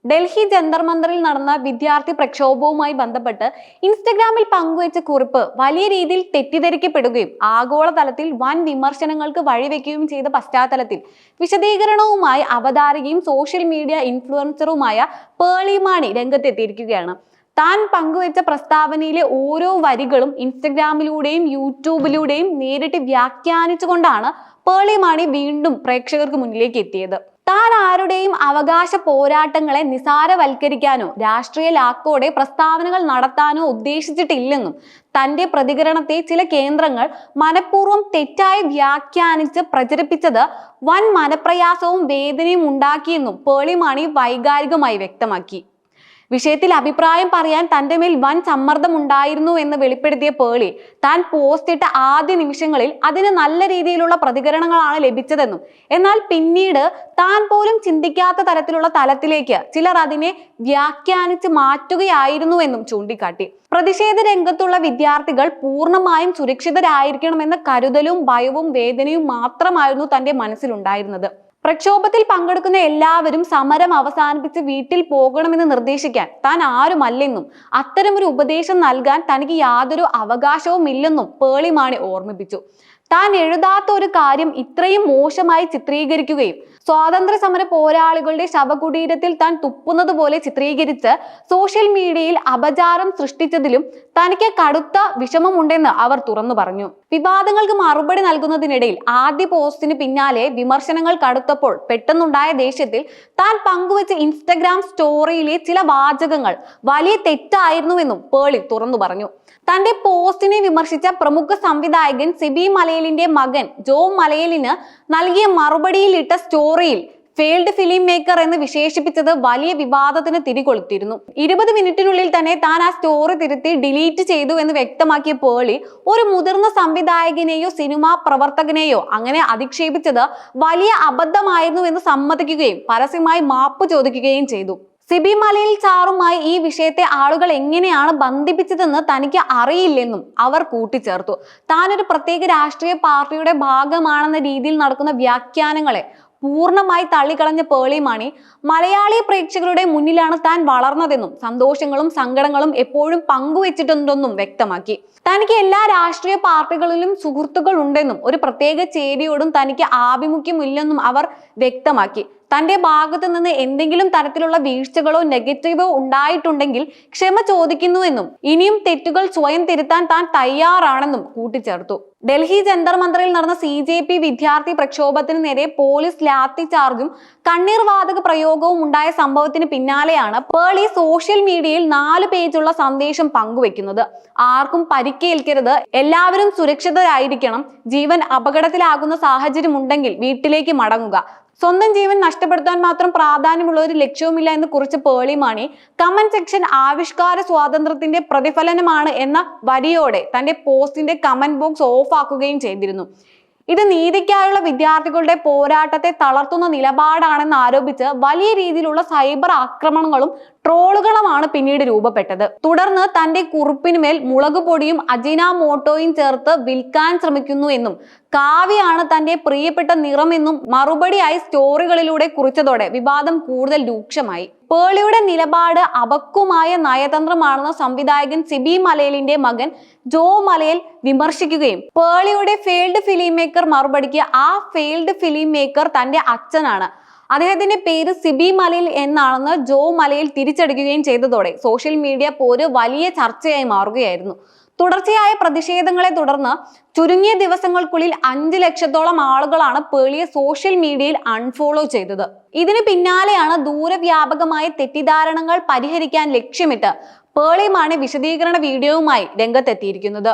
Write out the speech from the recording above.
ഡൽഹി ജന്തർ മന്ദറിൽ നടന്ന വിദ്യാർത്ഥി പ്രക്ഷോഭവുമായി ബന്ധപ്പെട്ട് ഇൻസ്റ്റഗ്രാമിൽ പങ്കുവച്ച കുറിപ്പ് വലിയ രീതിയിൽ തെറ്റിദ്ധരിക്കപ്പെടുകയും ആഗോളതലത്തിൽ വൻ വിമർശനങ്ങൾക്ക് വഴിവെക്കുകയും ചെയ്ത പശ്ചാത്തലത്തിൽ വിശദീകരണവുമായി അവതാരകയും സോഷ്യൽ മീഡിയ ഇൻഫ്ലുവൻസറുമായ പേളി മാണി രംഗത്തെത്തിയിരിക്കുകയാണ്. താൻ പങ്കുവച്ച പ്രസ്താവനയിലെ ഓരോ വരികളും ഇൻസ്റ്റഗ്രാമിലൂടെയും യൂട്യൂബിലൂടെയും നേരിട്ട് വ്യാഖ്യാനിച്ചുകൊണ്ടാണ് പേളി മാണി വീണ്ടും പ്രേക്ഷകർക്ക് മുന്നിലേക്ക് എത്തിയത്. താൻ ആരുടെയും അവകാശ പോരാട്ടങ്ങളെ നിസാരവൽക്കരിക്കാനോ രാഷ്ട്രീയ ലാക്കോടെ പ്രസ്താവനകൾ നടത്താനോ ഉദ്ദേശിച്ചിട്ടില്ലെന്നും തന്റെ പ്രതികരണത്തെ ചില കേന്ദ്രങ്ങൾ മനഃപൂർവ്വം തെറ്റായി വ്യാഖ്യാനിച്ച് പ്രചരിപ്പിച്ചത് വൻ മനപ്രയാസവും വേദനയും ഉണ്ടാക്കിയെന്നും പേളി മാണി വൈകാരികമായി വ്യക്തമാക്കി. വിഷയത്തിൽ അഭിപ്രായം പറയാൻ തന്റെ മേൽ വൻ സമ്മർദ്ദം ഉണ്ടായിരുന്നു എന്ന് വെളിപ്പെടുത്തിയ പേളി താൻ പോസ്റ്റ് ഇട്ട ആദ്യ നിമിഷങ്ങളിൽ അതിന് നല്ല രീതിയിലുള്ള പ്രതികരണങ്ങളാണ് ലഭിച്ചതെന്നും എന്നാൽ പിന്നീട് താൻ പോലും ചിന്തിക്കാത്ത തരത്തിലുള്ള തലത്തിലേക്ക് ചിലർ അതിനെ വ്യാഖ്യാനിച്ച് മാറ്റുകയായിരുന്നുവെന്നും ചൂണ്ടിക്കാട്ടി. പ്രതിഷേധ രംഗത്തുള്ള വിദ്യാർത്ഥികൾ പൂർണ്ണമായും സുരക്ഷിതരായിരിക്കണമെന്ന കരുതലും ഭയവും വേദനയും മാത്രമായിരുന്നു തന്റെ മനസ്സിലുണ്ടായിരുന്നത്. പ്രക്ഷോഭത്തിൽ പങ്കെടുക്കുന്ന എല്ലാവരും സമരം അവസാനിപ്പിച്ച് വീട്ടിൽ പോകണമെന്ന് നിർദ്ദേശിക്കാൻ താൻ ആരുമല്ലെന്നും അത്തരമൊരു ഉപദേശം നൽകാൻ തനിക്ക് യാതൊരു അവകാശവും ഇല്ലെന്നും പേളി മാണി ഓർമ്മിപ്പിച്ചു. താൻ എഴുതാത്ത ഒരു കാര്യം ഇത്രയും മോശമായി ചിത്രീകരിക്കുകയും സ്വാതന്ത്ര്യ സമര പോരാളികളുടെ ശവകുടീരത്തിൽ താൻ തുപ്പുന്നത് പോലെ ചിത്രീകരിച്ച് സോഷ്യൽ മീഡിയയിൽ അപചാരം സൃഷ്ടിച്ചതിലും തനിക്ക് കടുത്ത വിഷമമുണ്ടെന്ന് അവർ തുറന്നു പറഞ്ഞു. വിവാദങ്ങൾക്ക് മറുപടി നൽകുന്നതിനിടയിൽ ആദ്യ പോസ്റ്റിന് പിന്നാലെ വിമർശനങ്ങൾ കടുത്തപ്പോൾ പെട്ടെന്നുണ്ടായ ദേഷ്യത്തിൽ താൻ പങ്കുവച്ച ഇൻസ്റ്റഗ്രാം സ്റ്റോറിയിലെ ചില വാചകങ്ങൾ വലിയ തെറ്റായിരുന്നുവെന്നും പേളി തുറന്നു പറഞ്ഞു. തന്റെ പോസ്റ്റിനെ വിമർശിച്ച പ്രമുഖ സംവിധായകൻ സിബി മലയിലിന്റെ മകൻ ജോ മലയിലിന് നൽകിയ മറുപടിയിൽ ഇട്ട സ്റ്റോറിയിൽ ഫെയിൽഡ് ഫിലിം മേക്കർ എന്ന് വിശേഷിപ്പിച്ചത് വലിയ വിവാദത്തിന് തിരികൊളുത്തിയിരുന്നു. 20 മിനിറ്റിനുള്ളിൽ തന്നെ താൻ ആ സ്റ്റോറി തിരുത്തി ഡിലീറ്റ് ചെയ്തു എന്ന് വ്യക്തമാക്കിയ പേളി ഒരു മുതിർന്ന സംവിധായകനെയോ സിനിമാ പ്രവർത്തകനെയോ അങ്ങനെ അധിക്ഷേപിച്ചത് വലിയ അബദ്ധമായിരുന്നു എന്ന് സമ്മതിക്കുകയും പരസ്യമായി മാപ്പ് ചോദിക്കുകയും ചെയ്തു. സിബി മലയിൽ സാറുമായി ഈ വിഷയത്തെ ആളുകൾ എങ്ങനെയാണ് ബന്ധിപ്പിച്ചതെന്ന് തനിക്ക് അറിയില്ലെന്നും അവർ കൂട്ടിച്ചേർത്തു. താനൊരു പ്രത്യേക രാഷ്ട്രീയ പാർട്ടിയുടെ ഭാഗമാണെന്ന രീതിയിൽ നടക്കുന്ന വ്യാഖ്യാനങ്ങളെ പൂർണ്ണമായി തള്ളിക്കളഞ്ഞ പേളി മാണി മലയാളി പ്രേക്ഷകരുടെ മുന്നിലാണ് താൻ വളർന്നതെന്നും സന്തോഷങ്ങളും സങ്കടങ്ങളും എപ്പോഴും പങ്കുവെച്ചിട്ടുണ്ടെന്നും വ്യക്തമാക്കി. തനിക്ക് എല്ലാ രാഷ്ട്രീയ പാർട്ടികളിലും സുഹൃത്തുക്കൾ ഉണ്ടെന്നും ഒരു പ്രത്യേക ചേരിയോടും തനിക്ക് ആഭിമുഖ്യമില്ലെന്നും അവർ വ്യക്തമാക്കി. തന്റെ ഭാഗത്തു നിന്ന് എന്തെങ്കിലും തരത്തിലുള്ള വീഴ്ചകളോ നെഗറ്റീവോ ഉണ്ടായിട്ടുണ്ടെങ്കിൽ ക്ഷമ ചോദിക്കുന്നുവെന്നും ഇനിയും തെറ്റുകൾ സ്വയം തിരുത്താൻ താൻ തയ്യാറാണെന്നും കൂട്ടിച്ചേർത്തു. ഡൽഹി ജന്തർ മന്ദറിൽ നടന്ന CJP വിദ്യാർത്ഥി പ്രക്ഷോഭത്തിന് നേരെ പോലീസ് ലാത്തി ചാർജും കണ്ണീർ വാതക പ്രയോഗവും ഉണ്ടായ സംഭവത്തിന് പിന്നാലെയാണ് പേളി സോഷ്യൽ മീഡിയയിൽ 4 പേജുള്ള സന്ദേശം പങ്കുവെക്കുന്നത്. ആർക്കും പരിക്കേൽക്കരുത്, എല്ലാവരും സുരക്ഷിതരായിരിക്കണം, ജീവൻ അപകടത്തിലാകുന്ന സാഹചര്യം ഉണ്ടെങ്കിൽ വീട്ടിലേക്ക് മടങ്ങുക, സ്വന്തം ജീവൻ നഷ്ടപ്പെടുത്താൻ മാത്രം പ്രാധാന്യമുള്ള ഒരു ലക്ഷ്യവുമില്ല എന്ന് കുറിച്ച് പേളി മാണി കമന്റ് സെക്ഷൻ ആവിഷ്കാര സ്വാതന്ത്ര്യത്തിന്റെ പ്രതിഫലനമാണ് എന്ന വരിയോടെ തന്റെ പോസ്റ്റിന്റെ കമന്റ് ബോക്സ് ഓഫ് ആക്കുകയും ചെയ്തിരുന്നു. ഇത് നീതിക്കായുള്ള വിദ്യാർത്ഥികളുടെ പോരാട്ടത്തെ തളർത്തുന്ന നിലപാടാണെന്ന് ആരോപിച്ച് വലിയ രീതിയിലുള്ള സൈബർ ആക്രമണങ്ങളും ട്രോളുകളുമാണ് പിന്നീട് രൂപപ്പെട്ടത്. തുടർന്ന് തന്റെ കുറിപ്പിനുമേൽ മുളകുപൊടിയും അജിനാമോട്ടോയും ചേർത്ത് വിൽക്കാൻ ശ്രമിക്കുന്നു എന്നും കാവ്യാണ് തന്റെ പ്രിയപ്പെട്ട നിറമെന്നും മറുപടിയായി സ്റ്റോറികളിലൂടെ കുറിച്ചതോടെ വിവാദം കൂടുതൽ രൂക്ഷമായി. പേളിയുടെ നിലപാട് അപക്വമായ നയതന്ത്രമാണെന്ന് സംവിധായകൻ സിബി മലയിലിന്റെ മകൻ ജോ മലയിൽ വിമർശിക്കുകയും പേളിയുടെ ഫെയിൽഡ് ഫിലിം മേക്കർ മറുപടിക്ക് ആ ഫെയിൽഡ് ഫിലിം മേക്കർ തന്റെ അച്ഛനാണ്, അദ്ദേഹത്തിന്റെ പേര് സിബി മലയിൽ എന്നാണെന്ന് ജോ മലയിൽ തിരിച്ചടിക്കുകയും ചെയ്തതോടെ സോഷ്യൽ മീഡിയ പോര് വലിയ ചർച്ചയായി മാറുകയായിരുന്നു. തുടർച്ചയായ പ്രതിഷേധങ്ങളെ തുടർന്ന് ചുരുങ്ങിയ ദിവസങ്ങൾക്കുള്ളിൽ 5 ലക്ഷത്തോളം ആളുകളാണ് പേളിയെ സോഷ്യൽ മീഡിയയിൽ അൺഫോളോ ചെയ്തത്. ഇതിന് പിന്നാലെയാണ് ദൂരവ്യാപകമായ തെറ്റിദ്ധാരണകൾ പരിഹരിക്കാൻ ലക്ഷ്യമിട്ട് പേളി മാണി വിശദീകരണ വീഡിയോവുമായി രംഗത്തെത്തിയിരിക്കുന്നത്.